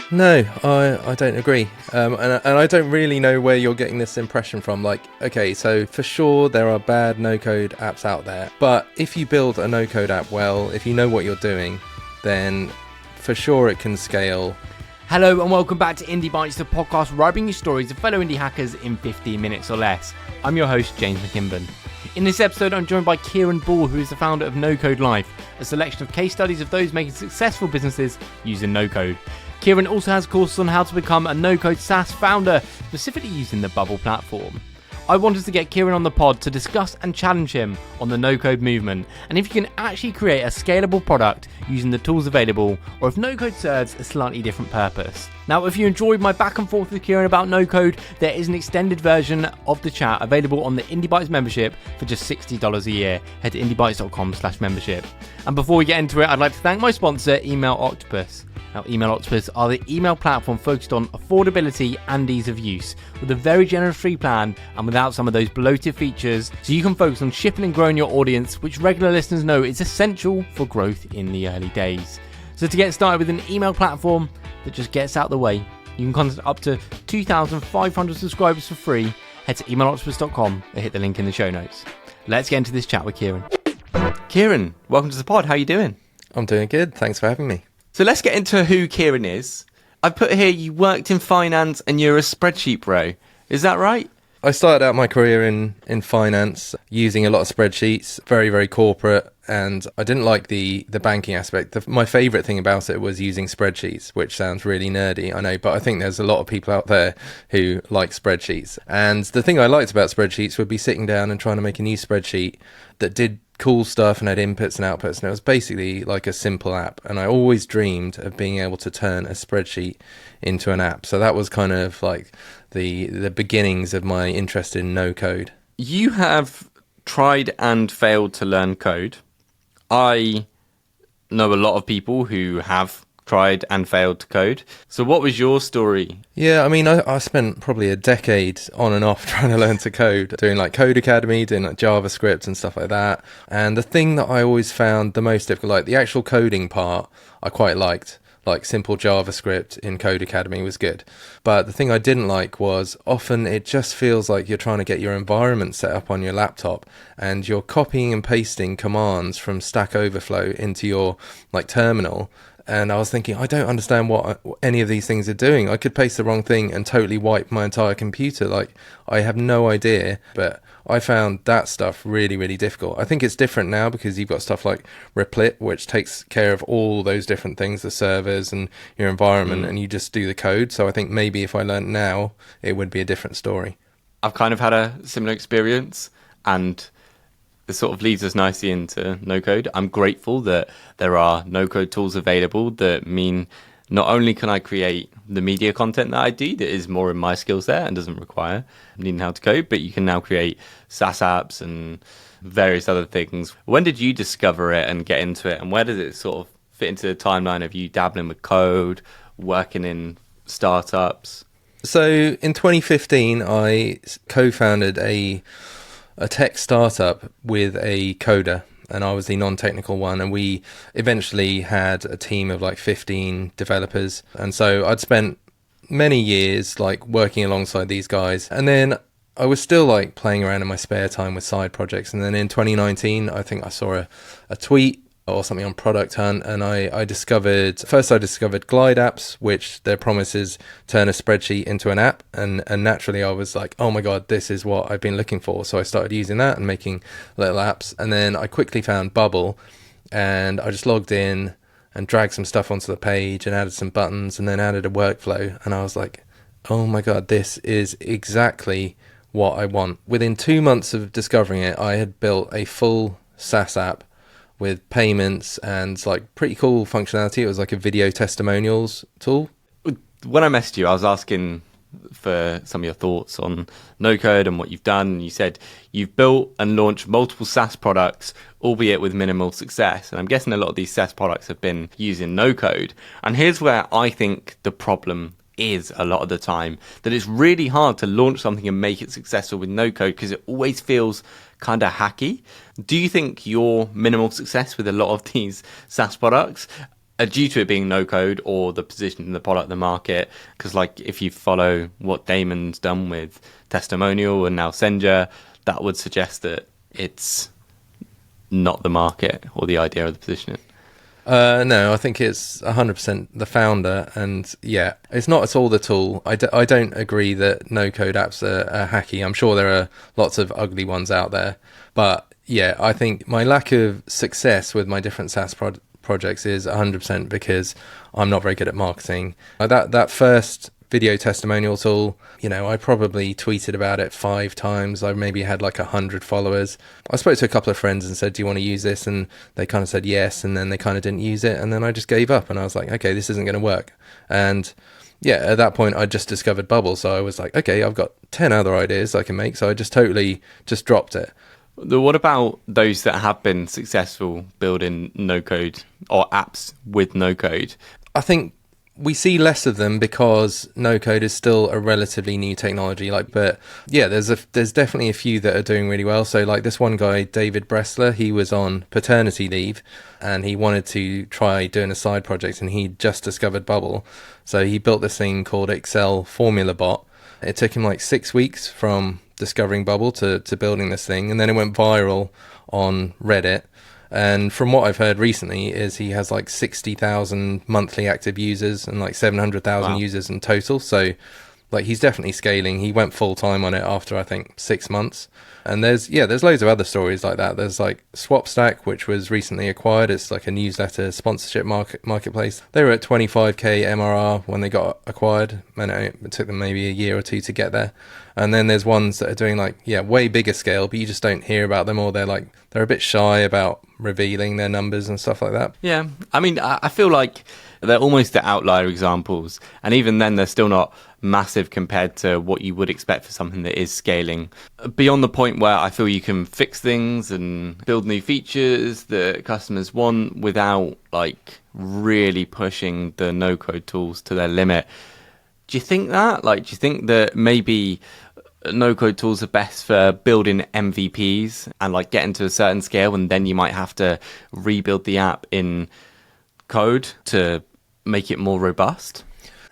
No, I don't agree. And I don't really know where you're getting this impression from. Like, okay, so for sure there are bad no-code apps out there. But if you build a no-code app well, if you know what you're doing, then for sure it can scale. Hello and welcome back to Indie Bites, the podcast where I bring you stories of fellow indie hackers in 15 minutes or less. I'm your host, James McKimben. In this episode, I'm joined by Kieran Ball, who is the founder of NoCodeLife, a selection of case studies of those making successful businesses using no-code. Kieran also has courses on how to become a No Code SaaS founder, specifically using the Bubble platform. I wanted to get Kieran on the pod to discuss and challenge him on the no-code movement, and if you can actually create a scalable product using the tools available, or if no-code serves a slightly different purpose. Now, if you enjoyed my back and forth with Kieran about no-code, there is an extended version of the chat available on the Indie Bites membership for just $60 a year. Head to indiebites.com/membership. And before we get into it, I'd like to thank my sponsor, Email Octopus. Now, Email Octopus are the email platform focused on affordability and ease of use, with a very generous free plan and without some of those bloated features, so you can focus on shipping and growing your audience, which regular listeners know is essential for growth in the early days. So to get started with an email platform that just gets out the way, you can contact up to 2,500 subscribers for free. Head to emailoctopus.com or hit the link in the show notes. Let's get into this chat with Kieran. Kieran, welcome to the pod. How are you doing? I'm doing good. Thanks for having me. So let's get into who Kieran is. I've put here you worked in finance and you're a spreadsheet bro. Is that right? I started out my career in finance using a lot of spreadsheets, very, very corporate, and I didn't like the banking aspect. My favourite thing about it was using spreadsheets, which sounds really nerdy, I know, but I think there's a lot of people out there who like spreadsheets. And the thing I liked about spreadsheets would be sitting down and trying to make a new spreadsheet that did cool stuff and had inputs and outputs, and it was basically like a simple app. And I always dreamed of being able to turn a spreadsheet into an app. So that was kind of like the beginnings of my interest in no code. You have tried and failed to learn code. I know a lot of people who have tried and failed to code. So what was your story? Yeah, I mean, I spent probably a decade on and off trying to learn to code, doing like Code Academy, doing like JavaScript and stuff like that. And the thing that I always found the most difficult, like the actual coding part, I quite liked. Like simple JavaScript in Code Academy was good. But the thing I didn't like was often it just feels like you're trying to get your environment set up on your laptop and you're copying and pasting commands from Stack Overflow into your like terminal. And I was thinking, I don't understand what any of these things are doing. I could paste the wrong thing and totally wipe my entire computer. Like, I have no idea. But I found that stuff really, really difficult. I think it's different now because you've got stuff like Replit, which takes care of all those different things, the servers and your environment, and you just do the code. So I think maybe if I learned now, it would be a different story. I've kind of had a similar experience, and this sort of leads us nicely into no-code. I'm grateful that there are no-code tools available that mean not only can I create the media content that I do that is more in my skill set and doesn't require needing how to code, but you can now create SaaS apps and various other things. When did you discover it and get into it, and where does it sort of fit into the timeline of you dabbling with code, working in startups? So in 2015, I co-founded a tech startup with a coder, and I was the non-technical one, and we eventually had a team of like 15 developers. And so I'd spent many years like working alongside these guys, and then I was still like playing around in my spare time with side projects. And then in 2019, I think I saw a tweet or something on Product Hunt, and I discovered Glide apps, which their promise is turn a spreadsheet into an app, and naturally I was like, oh my god, this is what I've been looking for. So I started using that and making little apps, and then I quickly found Bubble, and I just logged in and dragged some stuff onto the page and added some buttons and then added a workflow, and I was like, oh my god, this is exactly what I want. Within 2 months of discovering it, I had built a full SaaS app with payments and like pretty cool functionality. It was like a video testimonials tool. When I messaged you, I was asking for some of your thoughts on no code and what you've done. And you said you've built and launched multiple SaaS products, albeit with minimal success. And I'm guessing a lot of these SaaS products have been using no code. And here's where I think the problem is a lot of the time, that it's really hard to launch something and make it successful with no code because it always feels kind of hacky. Do you think your minimal success with a lot of these SaaS products due to it being no code or the position in the product in the market. Because like if you follow what Damon's done with Testimonial and now Senja, that would suggest that it's not the market or the idea of the positioning. No, I think it's 100% the founder, and yeah, it's not at all the tool. I don't agree that no-code apps are hacky. I'm sure there are lots of ugly ones out there, but yeah, I think my lack of success with my different SaaS projects is 100% because I'm not very good at marketing. That first video testimonial tool, I probably tweeted about it 5 times. I maybe had like 100 followers. I spoke to a couple of friends and said, do you want to use this? And they kind of said yes, and then they kind of didn't use it, and then I just gave up, and I was like, okay, this isn't going to work. And yeah, at that point I just discovered Bubble, so I was like, okay, I've got 10 other ideas I can make, so I just totally just dropped it. What about those that have been successful building no code or apps with no code? I think we see less of them because no code is still a relatively new technology. But yeah, there's definitely a few that are doing really well. So like this one guy, David Bressler, he was on paternity leave and he wanted to try doing a side project, and he just discovered Bubble. So he built this thing called Excel Formula Bot. It took him like 6 weeks from discovering Bubble to building this thing, and then it went viral on Reddit. And from what I've heard recently is he has like 60,000 monthly active users and like 700,000 users in total. So like he's definitely scaling. He went full time on it after I think 6 months. And there's loads of other stories like that. There's like SwapStack, which was recently acquired. It's like a newsletter sponsorship marketplace. They were at 25k MRR when they got acquired, and it took them maybe a year or two to get there. And then there's ones that are doing like, way bigger scale, but you just don't hear about them, or they're a bit shy about revealing their numbers and stuff like that. Yeah, I mean, I feel like they're almost the outlier examples, and even then they're still not massive compared to what you would expect for something that is scaling beyond the point where I feel you can fix things and build new features that customers want without like really pushing the no code tools to their limit. Do you think that? Do you think that maybe no code tools are best for building MVPs and like getting to a certain scale, and then you might have to rebuild the app in code to make it more robust?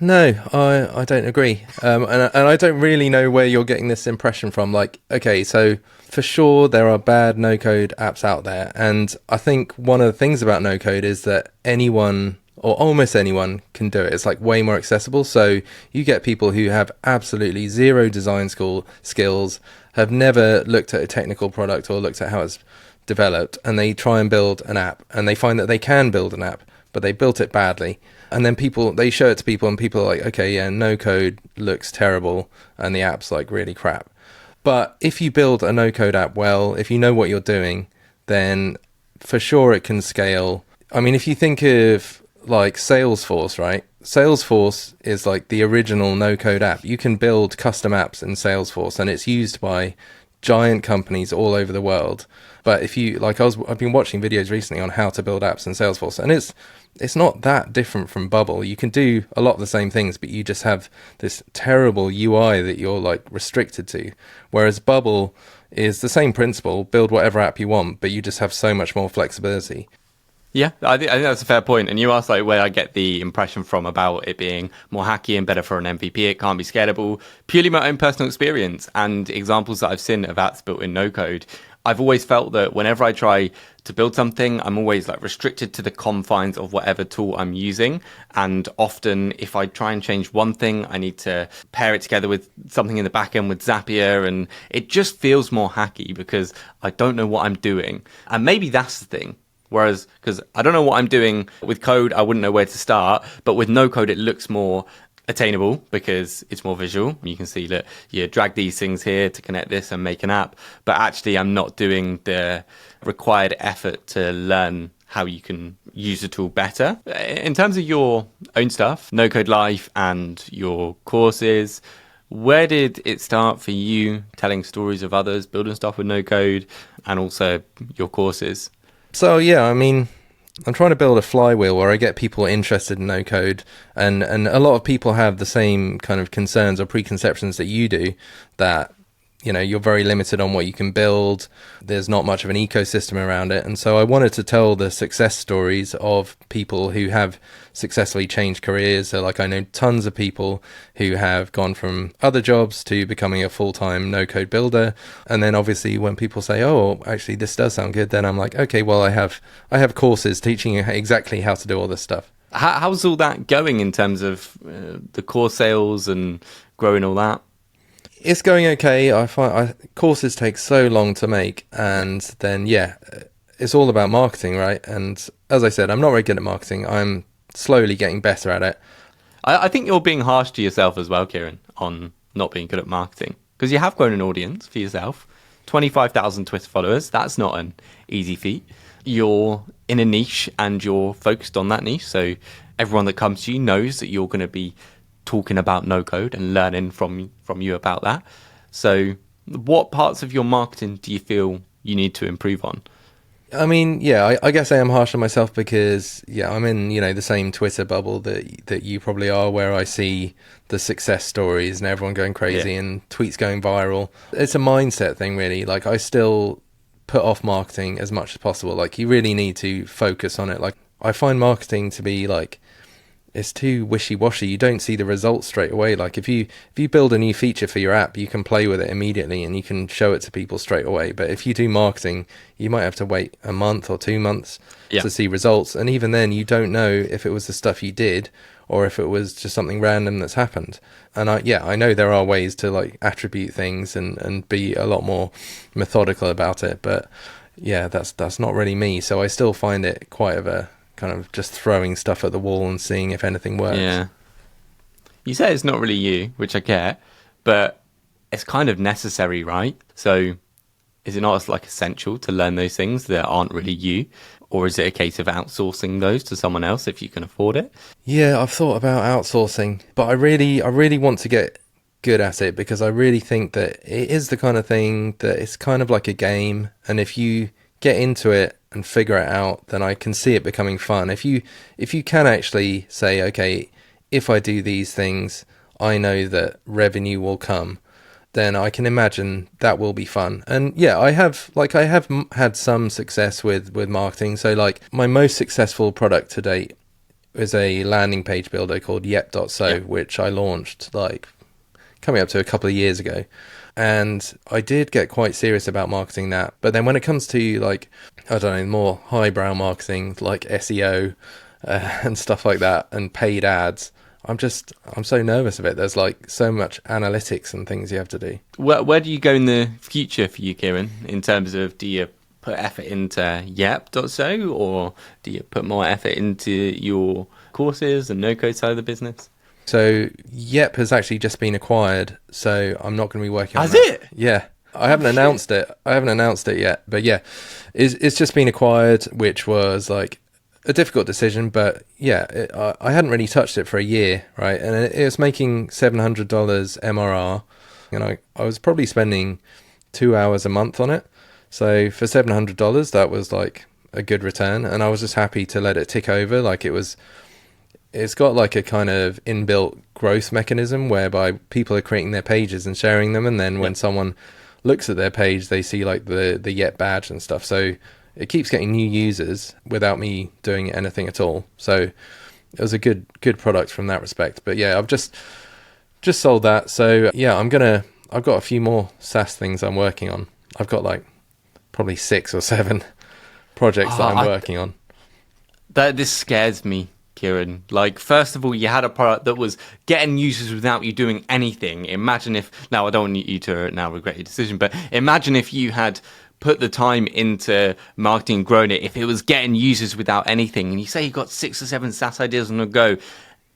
No, I don't agree. And I don't really know where you're getting this impression from. Like, okay, so for sure there are bad no-code apps out there. And I think one of the things about no-code is that anyone or almost anyone can do it. It's like way more accessible. So you get people who have absolutely zero design skills, have never looked at a technical product or looked at how it's developed, and they try and build an app, and they find that they can build an app, but they built it badly. And then they show it to people, and people are like, okay, yeah, no code looks terrible and the app's like really crap. But if you build a no code app well, if you know what you're doing, then for sure it can scale. I mean, if you think of like Salesforce, right? Salesforce is like the original no code app. You can build custom apps in Salesforce, and it's used by giant companies all over the world. But if you I've been watching videos recently on how to build apps in Salesforce, and it's not that different from Bubble. You can do a lot of the same things, but you just have this terrible UI that you're like restricted to. Whereas Bubble is the same principle, build whatever app you want, but you just have so much more flexibility. Yeah, I think that's a fair point. And you asked like where I get the impression from about it being more hacky and better for an MVP. It can't be scalable. Purely my own personal experience and examples that I've seen of apps built in no code. I've always felt that whenever I try to build something, I'm always like restricted to the confines of whatever tool I'm using. And often if I try and change one thing, I need to pair it together with something in the back end with Zapier. And it just feels more hacky because I don't know what I'm doing. And maybe that's the thing. Whereas, because I don't know what I'm doing with code, I wouldn't know where to start. But with no code, it looks more attainable because it's more visual. You can see that you drag these things here to connect this and make an app. But actually, I'm not doing the required effort to learn how you can use the tool better. In terms of your own stuff, NoCodeLife and your courses, where did it start for you telling stories of others, building stuff with no code, and also your courses? So yeah, I mean, I'm trying to build a flywheel where I get people interested in no code, and a lot of people have the same kind of concerns or preconceptions that you do, that you're very limited on what you can build. There's not much of an ecosystem around it. And so I wanted to tell the success stories of people who have successfully changed careers. So like I know tons of people who have gone from other jobs to becoming a full-time no-code builder. And then obviously when people say, oh, actually this does sound good, then I'm like, okay, well I have courses teaching you exactly how to do all this stuff. How's all that going in terms of the course sales and growing all that? It's going okay. I find courses take so long to make, and then it's all about marketing, right? And as I said, I'm not very good at marketing. I'm slowly getting better at it. I think you're being harsh to yourself as well, Kieran, on not being good at marketing, because you have grown an audience for yourself. 25,000 Twitter followers. That's not an easy feat. You're in a niche and you're focused on that niche, so everyone that comes to you knows that you're going to be talking about no code and learning from you about that. So what parts of your marketing do you feel you need to improve on? I mean, I guess I am harsh on myself because I'm in the same Twitter bubble that you probably are, where I see the success stories and everyone going crazy and tweets going viral. It's a mindset thing, really. Like I still put off marketing as much as possible. Like you really need to focus on it. Like I find marketing to be like, it's too wishy-washy. You don't see the results straight away. Like if you build a new feature for your app, you can play with it immediately and you can show it to people straight away. But if you do marketing, you might have to wait a month or 2 months to see results. And even then, you don't know if it was the stuff you did or if it was just something random that's happened. And I know there are ways to like attribute things and be a lot more methodical about it. But that's not really me. So I still find it quite of a kind of just throwing stuff at the wall and seeing if anything works. Yeah. You say it's not really you, which I get, but it's kind of necessary, right? So is it not like essential to learn those things that aren't really you? Or is it a case of outsourcing those to someone else if you can afford it? Yeah, I've thought about outsourcing, but I really want to get good at it because I really think that it is the kind of thing that it's kind of like a game. And if you get into it and figure it out, then I can see it becoming fun. If you can actually say, okay, if I do these things, I know that revenue will come, then I can imagine that will be fun. And I have had some success with marketing. So like my most successful product to date is a landing page builder called yep.so, which I launched like coming up to a couple of years ago. And I did get quite serious about marketing that. But then when it comes to like, I don't know, more highbrow marketing like SEO and stuff like that and paid ads, I'm so nervous of it. There's like so much analytics and things you have to do. Where do you go in the future for you, Kieran, in terms of do you put effort into yep.so or do you put more effort into your courses and no-code side of the business? So Yep has actually just been acquired, so I'm not going to be working on that. Has it? Yeah. I haven't announced it. I haven't announced it yet, but it's just been acquired, which was like a difficult decision, but I hadn't really touched it for a year, right? And it was making $700 MRR, and I was probably spending 2 hours a month on it. So for $700, that was like a good return, and I was just happy to let it tick over. Like it's got like a kind of inbuilt growth mechanism whereby people are creating their pages and sharing them, and then when someone looks at their page, they see like the Yep badge and stuff. So it keeps getting new users without me doing anything at all. So it was a good product from that respect. But I've just sold that. So I've got a few more SaaS things I'm working on. I've got like probably 6 or 7 projects that I'm working on. This scares me, Kieran. Like, first of all, you had a product that was getting users without you doing anything. Imagine if, now I don't want you to now regret your decision, but imagine if you had put the time into marketing and growing it, if it was getting users without anything, and you say you got 6 or 7 SaaS ideas on the go,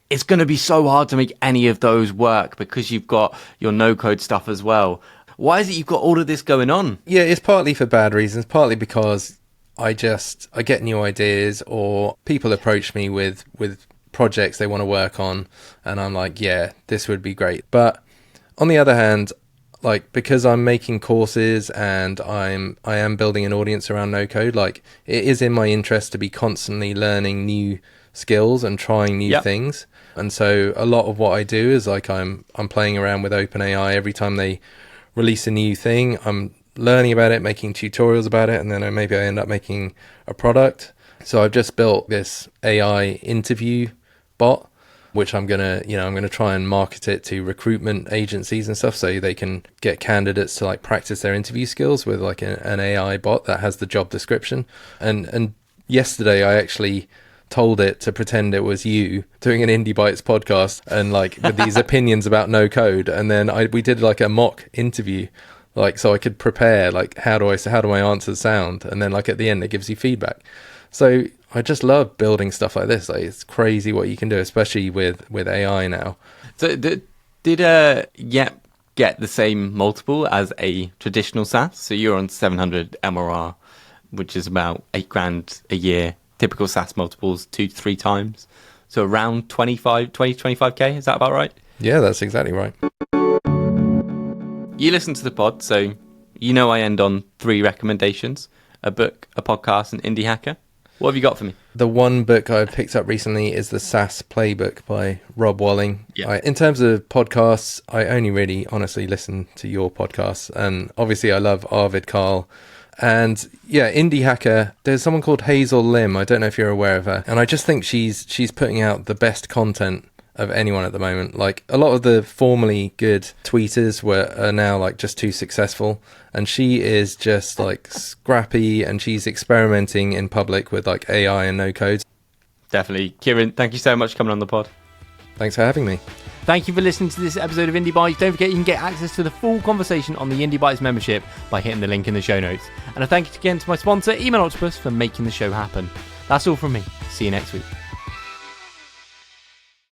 it's going to be so hard to make any of those work because you've got your no-code stuff as well. Why is it you've got all of this going on? Yeah, it's partly for bad reasons, partly because I get new ideas, or people approach me with projects they want to work on, and I'm like, this would be great. But on the other hand, like, because I'm making courses and I am building an audience around no code, like it is in my interest to be constantly learning new skills and trying new things. And so a lot of what I do is like I'm playing around with OpenAI every time they release a new thing, I'm learning about it, making tutorials about it, and then maybe I end up making a product. So I've just built this AI interview bot, which I'm gonna try and market it to recruitment agencies and stuff, so they can get candidates to like practice their interview skills with like an AI bot that has the job description. And yesterday I actually told it to pretend it was you doing an Indie Bites podcast and like with these opinions about no code, and then we did like a mock interview, like so I could prepare like how do my answers sound, and then like at the end it gives you feedback. So I just love building stuff like this. Like, it's crazy what you can do, especially with AI now. So did Yep get the same multiple as a traditional SaaS? So you're on 700 MRR, which is about $8,000 a year. Typical SaaS multiples 2 to 3 times. So around 25K. Is that about right? Yeah, that's exactly right. You listen to the pod, so you know I end on 3 recommendations: a book, a podcast, and Indie Hacker. What have you got for me? The one book I picked up recently is the SaaS Playbook by Rob Walling. Yeah. In terms of podcasts, I only really honestly listen to your podcasts. And obviously I love Arvid Carl. And yeah, Indie Hacker, there's someone called Hazel Lim. I don't know if you're aware of her. And I just think she's putting out the best content of anyone at the moment. Like, a lot of the formerly good tweeters are now like just too successful, and she is just like scrappy, and she's experimenting in public with like AI and no code. Definitely. Kieran, thank you so much for coming on the pod. Thanks for having me. Thank you for listening to this episode of Indie Bites. Don't forget you can get access to the full conversation on the Indie Bites membership by hitting the link in the show notes. And a thank you again to my sponsor, Email Octopus, for making the show happen. That's all from me. See you next week.